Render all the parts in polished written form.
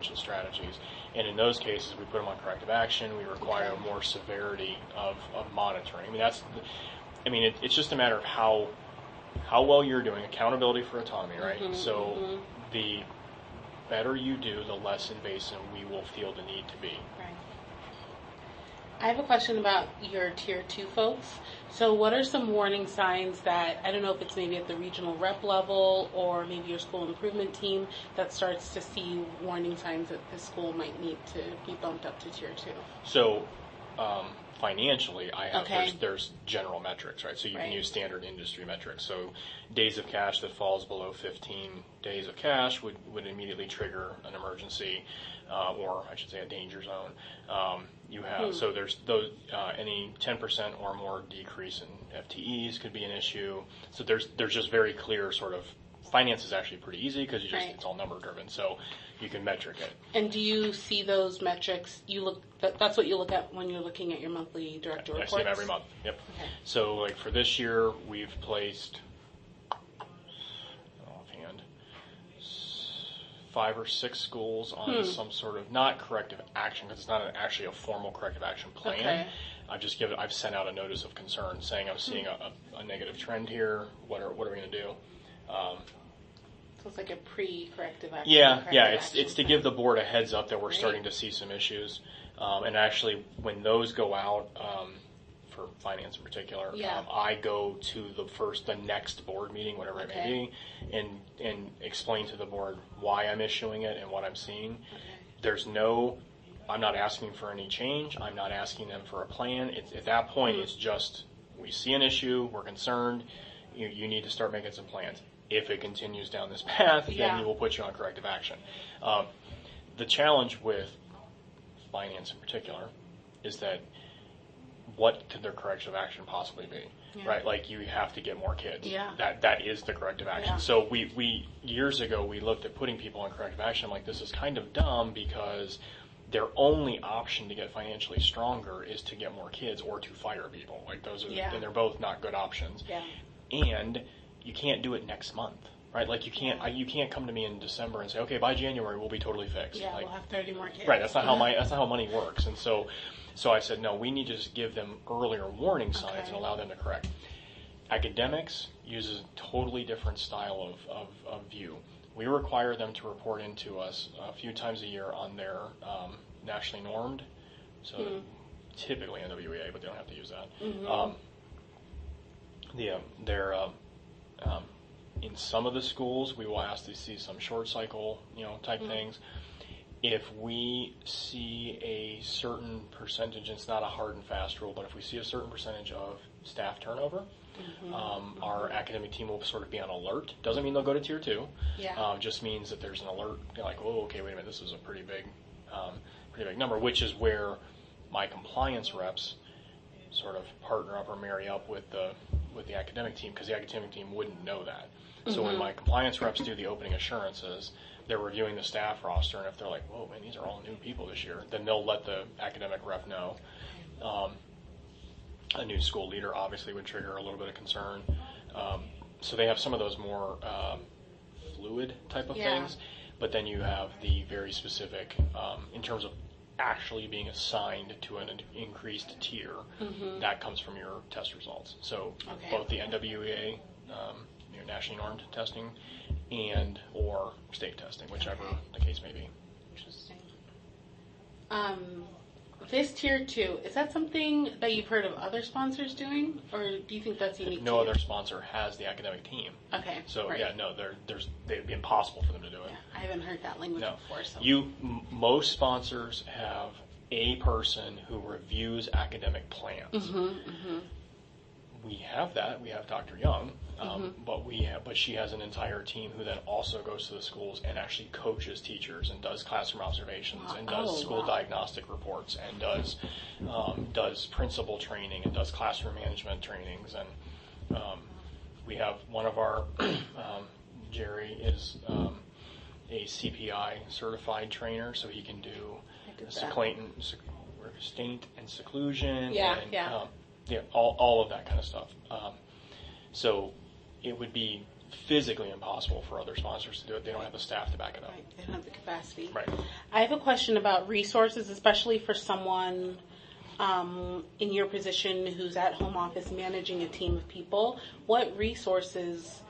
strategies. And in those cases, we put them on corrective action. We require more severity of monitoring. It's just a matter of how well you're doing. Accountability for autonomy, right? The better you do, the less invasive we will feel the need to be. Right. I have a question about your Tier 2 folks. So what are some warning signs that, I don't know if it's maybe at the regional rep level or maybe your school improvement team that starts to see warning signs that the school might need to be bumped up to Tier 2? So financially, there's general metrics, right? So you can use standard industry metrics. So days of cash that falls below 15 days of cash would immediately trigger an emergency, or I should say a danger zone. So there's those, any 10% or more decrease in FTEs could be an issue. So there's just very clear sort of, finance is actually pretty easy because it's all number driven. So you can metric it. And do you see those metrics? That's what you look at when you're looking at your monthly director reports? I see them every month. Yep. Okay. So like for this year, we've placed offhand 5 or 6 schools on some sort of, not corrective action because it's not actually a formal corrective action plan. Okay. I've sent out a notice of concern saying I'm seeing a negative trend here. What are we going to do? So it's like a pre-corrective action. Yeah. It's to give the board a heads up that we're starting to see some issues. And actually, when those go out, for finance in particular, I go to the next board meeting, whatever it may be, and explain to the board why I'm issuing it and what I'm seeing. I'm not asking for any change. I'm not asking them for a plan. At that point, it's just, we see an issue, we're concerned, you need to start making some plans. If it continues down this path, then we will put you on corrective action. The challenge with finance in particular is that what could their corrective action possibly be, right? Like you have to get more kids. Yeah. That is the corrective action. Yeah. So we years ago we looked at putting people on corrective action. I'm like, this is kind of dumb because their only option to get financially stronger is to get more kids or to fire people. Like those are, and they're both not good options. Yeah. And you can't do it next month, right? Like you can't come to me in December and say, okay, by January we'll be totally fixed. Yeah, like, we'll have 30 more kids. Right. That's not how money works. And so I said, no, we need to just give them earlier warning signs and allow them to correct. Academics uses a totally different style of view. We require them to report into us a few times a year on their nationally normed, so typically NWEA, but they don't have to use that. In some of the schools, we will ask to see some short cycle, type things. If we see a certain percentage, it's not a hard and fast rule, but if we see a certain percentage of staff turnover, our academic team will sort of be on alert. Doesn't mean they'll go to Tier 2. Yeah. Just means that there's an alert. You're like, oh, okay, wait a minute, this is a pretty big number, which is where my compliance reps sort of partner up or marry up with the academic team, because the academic team wouldn't know that. So when my compliance reps do the opening assurances, they're reviewing the staff roster, and if they're like, whoa, man, these are all new people this year, then they'll let the academic rep know. A new school leader obviously would trigger a little bit of concern. So they have some of those more fluid type of things, but then you have the very specific, in terms of actually being assigned to an increased tier, that comes from your test results. So both the NWEA, nationally normed testing, and or state testing, whichever the case may be. Interesting. This Tier 2, is that something that you've heard of other sponsors doing, or do you think that's unique? No other sponsor has the academic team. Okay. So it'd be impossible for them to do it. Yeah, I haven't heard that language before. So. Most sponsors have a person who reviews academic plans. We have that. We have Dr. Young, but she has an entire team who then also goes to the schools and actually coaches teachers and does classroom observations and does school diagnostic reports and does principal training and does classroom management trainings. And we have one of our Jerry is a CPI certified trainer, so he can do restraint and seclusion. All of that kind of stuff. So it would be physically impossible for other sponsors to do it. They don't have the staff to back it up. Right. They don't have the capacity. Right. I have a question about resources, especially for someone in your position who's at home office managing a team of people. What resources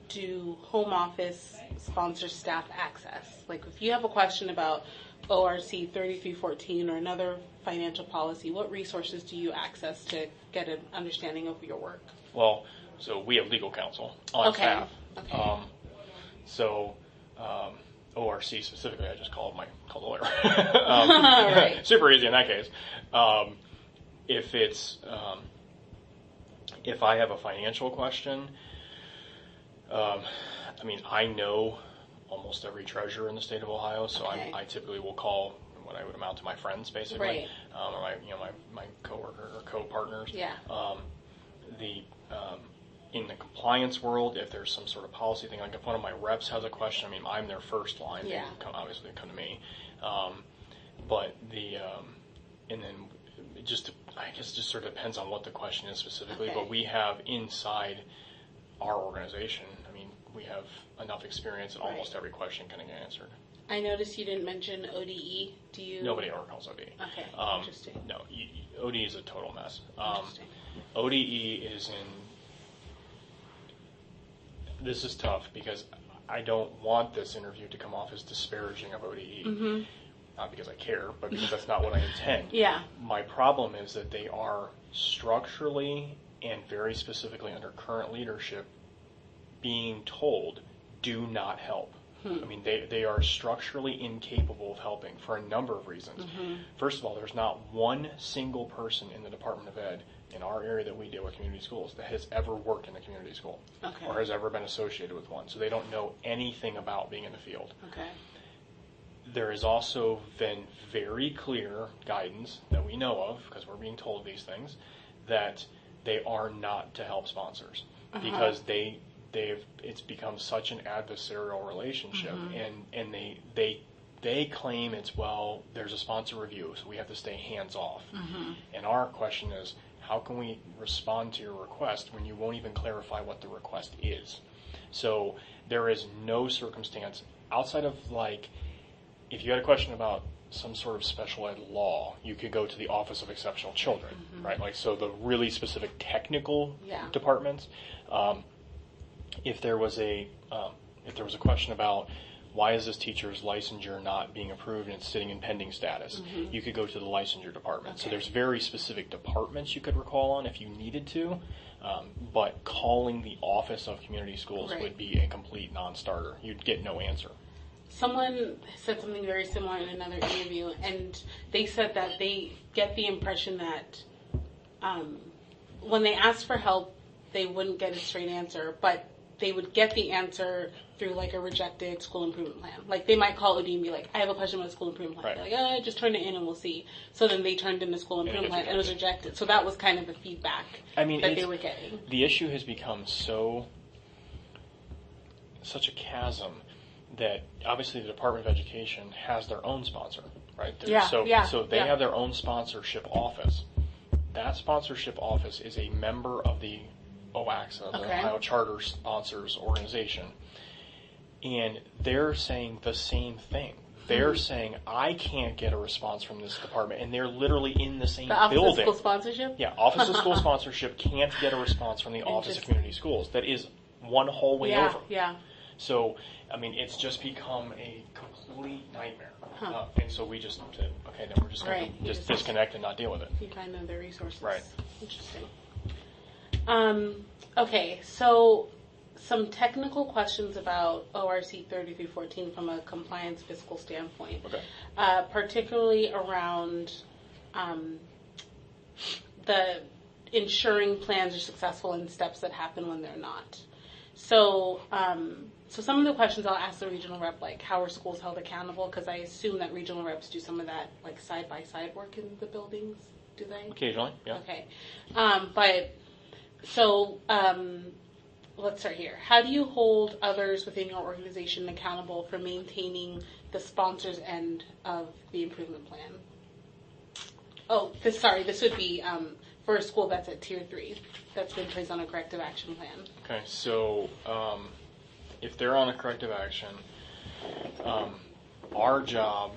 do home office sponsor staff access? Like if you have a question about ORC 3314 or another financial policy, what resources do you access to get an understanding of your work? Well, so we have legal counsel on staff. Okay. ORC specifically, I just call the lawyer. Right. Super easy in that case. If I have a financial question, I know almost every treasurer in the state of Ohio, so Okay. I typically will call what I would amount to my friends, basically, Right. or my coworker or co-partners. Yeah. In the compliance world, if there's some sort of policy thing, like if one of my reps has a question, I'm their first line. Yeah. Obviously they come to me. And then I guess it just sort of depends on what the question is specifically. Okay. But we have inside our organization, we have enough experience that almost every question can get answered. I noticed you didn't mention ODE. Do you? Nobody ever calls ODE. Okay, interesting. No, ODE is a total mess. Interesting. ODE is in. This is tough because I don't want this interview to come off as disparaging of ODE. Mm-hmm. Not because I care, but because that's not what I intend. Yeah. My problem is that they are structurally and very specifically under current leadership being told, do not help. They are structurally incapable of helping for a number of reasons. Mm-hmm. First of all, there's not one single person in the Department of Ed in our area that we deal with community schools that has ever worked in a community school or has ever been associated with one. So they don't know anything about being in the field. Okay. There has also been very clear guidance that we know of, because we're being told these things, that they are not to help sponsors because it's become such an adversarial relationship, and they claim it's, well, there's a sponsor review, so we have to stay hands off. And our question is, how can we respond to your request when you won't even clarify what the request is? So there is no circumstance outside of, like, if you had a question about some sort of special ed law, you could go to the Office of Exceptional Children, right? Like, so the really specific technical departments. If there was a question about why is this teacher's licensure not being approved and it's sitting in pending status, you could go to the licensure department. Okay. So there's very specific departments you could recall on if you needed to, but calling the Office of Community Schools would be a complete non-starter. You'd get no answer. Someone said something very similar in another interview, and they said that they get the impression that when they ask for help, they wouldn't get a straight answer, but they would get the answer through like a rejected school improvement plan. Like they might call OD and be like, I have a question about a school improvement plan. Right. They're like, just turn it in and we'll see. So then they turned in the school improvement plan and it was rejected. So that was kind of the feedback that they were getting. The issue has become such a chasm that obviously the Department of Education has their own sponsor, right? So they have their own sponsorship office. That sponsorship office is a member of the OAXA, the Ohio Charter Sponsors Organization. And they're saying the same thing. They're saying, I can't get a response from this department. And they're literally in the same building. Office of School Sponsorship? Yeah, Office of School Sponsorship can't get a response from the Office of Community Schools. That is one hallway over. Yeah. So, it's just become a complete nightmare. And so we just said, okay, then we're just going to just disconnect and not deal with it. You kind of know their resources. Right. Interesting. Okay, so some technical questions about ORC 3314 from a compliance fiscal standpoint. Okay. Particularly around the ensuring plans are successful and steps that happen when they're not. So some of the questions I'll ask the regional rep, like how are schools held accountable? Because I assume that regional reps do some of that like side-by-side work in the buildings. Do they? Occasionally, yeah. Okay. Let's start here. How do you hold others within your organization accountable for maintaining the sponsor's end of the improvement plan? This would be for a school that's at Tier 3, that's been placed on a corrective action plan. Okay, so if they're on a corrective action, our job